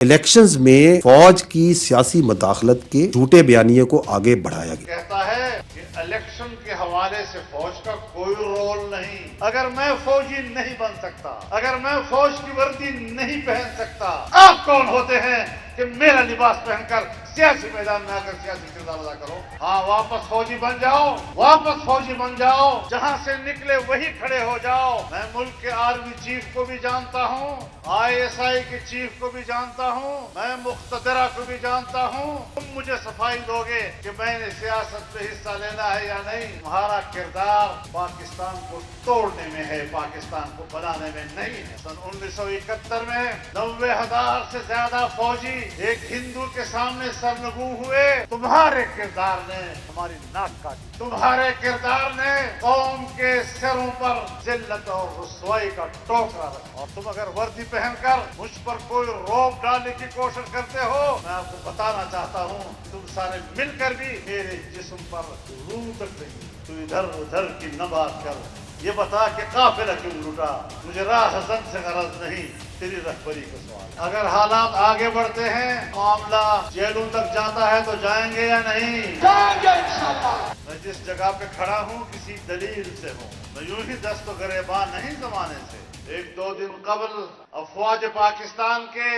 Elections میں فوج کی سیاسی مداخلت کے جھوٹے بیانیے کو آگے بڑھایا گیا۔ کہتا ہے کہ الیکشن کے حوالے سے فوج کا کوئی رول نہیں۔ اگر میں فوجی نہیں بن سکتا، اگر میں فوج کی وردی نہیں پہن سکتا، آپ کون ہوتے ہیں کہ میرا لباس پہن کر سیاسی میدان میں آ کر سیاسی کردار ادا کرو؟ ہاں، واپس فوجی بن جاؤ، واپس فوجی بن جاؤ، جہاں سے نکلے وہی کھڑے ہو جاؤ۔ میں ملک کے آرمی چیف کو بھی جانتا ہوں، ISI کے چیف کو بھی جانتا ہوں، میں مقتدرہ کو بھی جانتا ہوں۔ تم مجھے صفائی دو گے کہ میں نے سیاست میں حصہ لینا ہے یا نہیں؟ تمہارا کردار پاکستان کو توڑنے میں ہے، پاکستان کو بنانے میں نہیں ہے۔ سن 1971 میں 90,000 سے زیادہ فوجی ایک ہندو کے سامنے سرنگوں ہوئے۔ تمہارے کردار نے ہماری ناک کاٹی، تمہارے کردار نے قوم کے سروں پر ذلت اور رسوائی کا ٹوکرا رکھا، اور تم اگر وردی پہن کر مجھ پر کوئی روب ڈالنے کی کوشش کرتے ہو، میں آپ کو بتانا چاہتا ہوں تم سارے مل کر بھی میرے جسم پر روح تک نہیں۔ تو ادھر ادھر کی نہ بات کر، یہ بتا کہ قافلہ کیوں لوٹا؟ مجھے راہ حسن سے غرض نہیں، تیری رہبری کا سوال۔ اگر حالات آگے بڑھتے ہیں، معاملہ جیلوں تک جاتا ہے تو جائیں گے یا نہیں؟ جائیں گے انشاءاللہ۔ میں جس جگہ پہ کھڑا ہوں کسی دلیل سے ہوں، میں یوں ہی دست و گریباں نہیں زمانے سے۔ ایک دو دن قبل افواج پاکستان کے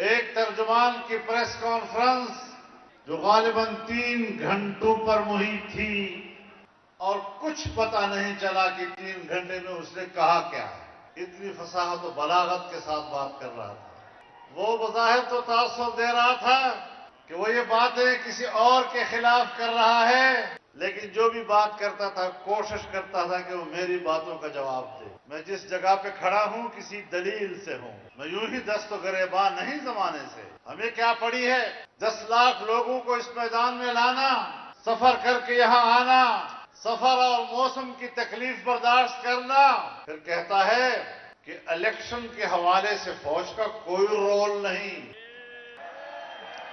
ایک ترجمان کی پریس کانفرنس، جو غالباً 3 گھنٹوں پر محیط تھی، اور کچھ پتہ نہیں چلا کہ 3 گھنٹے میں اس نے کہا کیا ہے۔ اتنی فصاحت و بلاغت کے ساتھ بات کر رہا تھا۔ وہ بظاہر تو تاثر دے رہا تھا کہ وہ یہ باتیں کسی اور کے خلاف کر رہا ہے، لیکن جو بھی بات کرتا تھا کوشش کرتا تھا کہ وہ میری باتوں کا جواب دے۔ میں جس جگہ پہ کھڑا ہوں کسی دلیل سے ہوں، میں یوں ہی دست و گریباں نہیں زمانے سے۔ ہمیں کیا پڑی ہے 10 لاکھ لوگوں کو اس میدان میں لانا، سفر کر کے یہاں آنا، سفر اور موسم کی تکلیف برداشت کرنا، پھر کہتا ہے کہ الیکشن کے حوالے سے فوج کا کوئی رول نہیں۔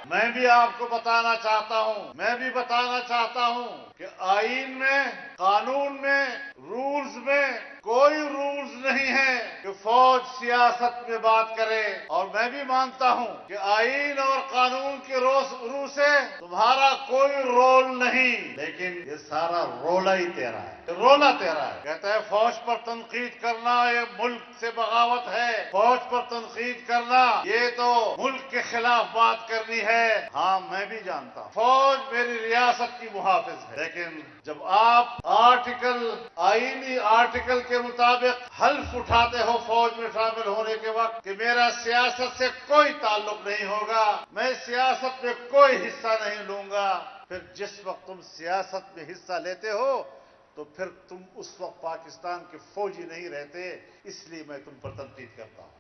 میں بھی آپ کو بتانا چاہتا ہوں، میں بھی بتانا چاہتا ہوں کہ آئین میں، قانون میں، رولز میں کوئی رولز نہیں ہے کہ فوج سیاست میں بات کرے، اور میں بھی مانتا ہوں کہ آئین اور قانون کی روح سے تمہارا کوئی رول نہیں، لیکن یہ سارا رولا ہی تیرا ہے، رولا تیرا ہے۔ کہتا ہے فوج پر تنقید کرنا یہ ملک سے بغاوت ہے، فوج پر تنقید کرنا یہ تو ملک کے خلاف بات کرنی ہے۔ ہاں، میں بھی جانتا ہوں فوج میری ریاست کی محافظ ہے، لیکن جب آپ آئینی آرٹیکل کے مطابق حلف اٹھاتے ہو فوج میں شامل ہونے کے وقت کہ میرا سیاست سے کوئی تعلق نہیں ہوگا، میں سیاست میں کوئی حصہ نہیں لوں گا، پھر جس وقت تم سیاست میں حصہ لیتے ہو تو پھر تم اس وقت پاکستان کے فوجی نہیں رہتے، اس لیے میں تم پر تنقید کرتا ہوں۔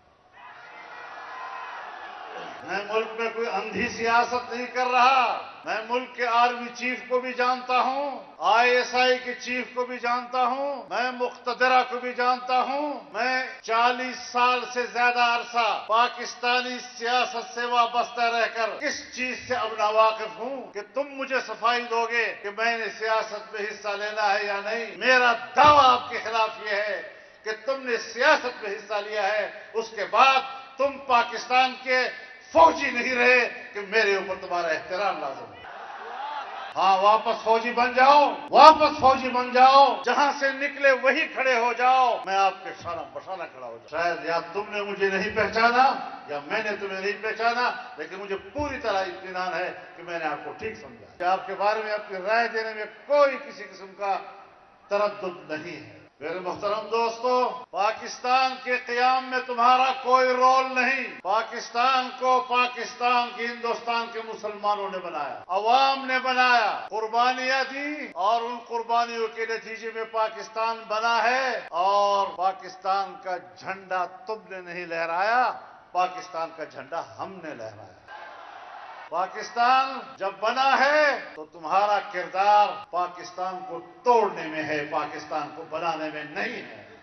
میں ملک میں کوئی اندھی سیاست نہیں کر رہا، میں ملک کے آرمی چیف کو بھی جانتا ہوں، ISI کے چیف کو بھی جانتا ہوں، میں مقتدرہ کو بھی جانتا ہوں، میں 40 سال سے زیادہ عرصہ پاکستانی سیاست سے وابستہ رہ کر اس چیز سے اب ناواقف ہوں کہ تم مجھے صفائی دو گے کہ میں نے سیاست میں حصہ لینا ہے یا نہیں۔ میرا دعویٰ آپ کے خلاف یہ ہے کہ تم نے سیاست میں حصہ لیا ہے، اس کے بعد تم پاکستان کے فوجی نہیں رہے کہ میرے اوپر تمہارا احترام لازم ہے۔ ہاں، واپس فوجی بن جاؤ، واپس فوجی بن جاؤ، جہاں سے نکلے وہی کھڑے ہو جاؤ، میں آپ کے شانہ بشانہ کھڑا ہو جاؤں۔ شاید یا تم نے مجھے نہیں پہچانا یا میں نے تمہیں نہیں پہچانا، لیکن مجھے پوری طرح اطمینان ہے کہ میں نے آپ کو ٹھیک سمجھا، کہ آپ کے بارے میں اپنی رائے دینے میں کوئی کسی قسم کا تردد نہیں ہے۔ میرے محترم دوستو، پاکستان کے قیام میں تمہارا کوئی رول نہیں۔ پاکستان کو پاکستان کی ہندوستان کے مسلمانوں نے بنایا، عوام نے بنایا، قربانیاں دی، اور ان قربانیوں کے نتیجے میں پاکستان بنا ہے، اور پاکستان کا جھنڈا تم نے نہیں لہرایا، پاکستان کا جھنڈا ہم نے لہرایا۔ پاکستان جب بنا ہے تو تمہارا کردار پاکستان کو توڑنے میں ہے، پاکستان کو بنانے میں نہیں ہے۔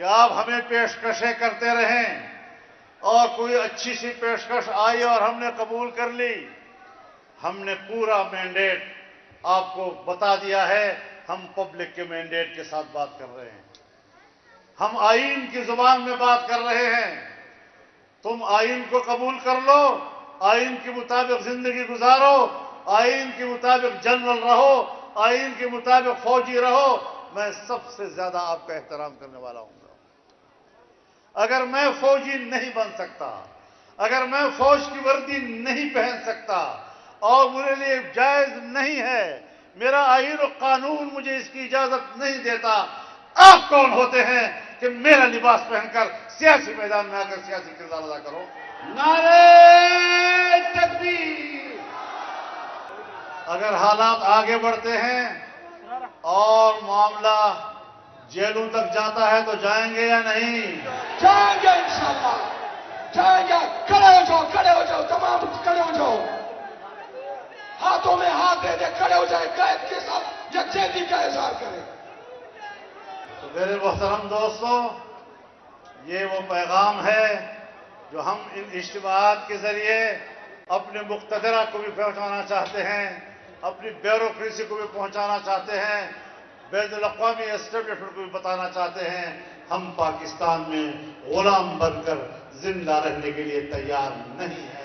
کہ آپ ہمیں پیشکشیں کرتے رہیں اور کوئی اچھی سی پیشکش آئی اور ہم نے قبول کر لی. ہم نے پورا مینڈیٹ آپ کو بتا دیا ہے. ہم پبلک کے مینڈیٹ کے ساتھ بات کر رہے ہیں. ہم آئین کی زبان میں بات کر رہے ہیں. تم آئین کو قبول کر لو, آئین کے مطابق زندگی گزارو, آئین کے مطابق جنرل رہو, آئین کے مطابق فوجی رہو. میں سب سے زیادہ آپ کا احترام کرنے والا ہوں. اگر میں فوجی نہیں بن سکتا, اگر میں فوج کی وردی نہیں پہن سکتا اور میرے لیے جائز نہیں ہے, میرا آئین و قانون مجھے اس کی اجازت نہیں دیتا, آپ کون ہوتے ہیں کہ میرا لباس پہن کر سیاسی میدان میں آ کر سیاسی کردار ادا کرو؟ نعرے تکبیر! اگر حالات آگے بڑھتے ہیں اور معاملہ جیلوں تک جاتا ہے تو جائیں گے یا نہیں؟ جائیں گے انشاءاللہ, جائیں گے. کھڑے ہو جاؤ, تمام کھڑے ہو جاؤ, ہاتھوں میں ہاتھ دے دے, کھڑے ہو جائے, قید کے ساتھ یکجہتی کا اظہار کریں. تو میرے محترم دوستوں, یہ وہ پیغام ہے جو ہم ان اجتماعات کے ذریعے اپنے مقتدرہ کو بھی پہنچانا چاہتے ہیں, اپنی بیوروکریسی کو بھی پہنچانا چاہتے ہیں, بین الاقوامی اسٹیبلشمنٹ کو بھی بتانا چاہتے ہیں. ہم پاکستان میں غلام بن کر زندہ رہنے کے لیے تیار نہیں ہیں.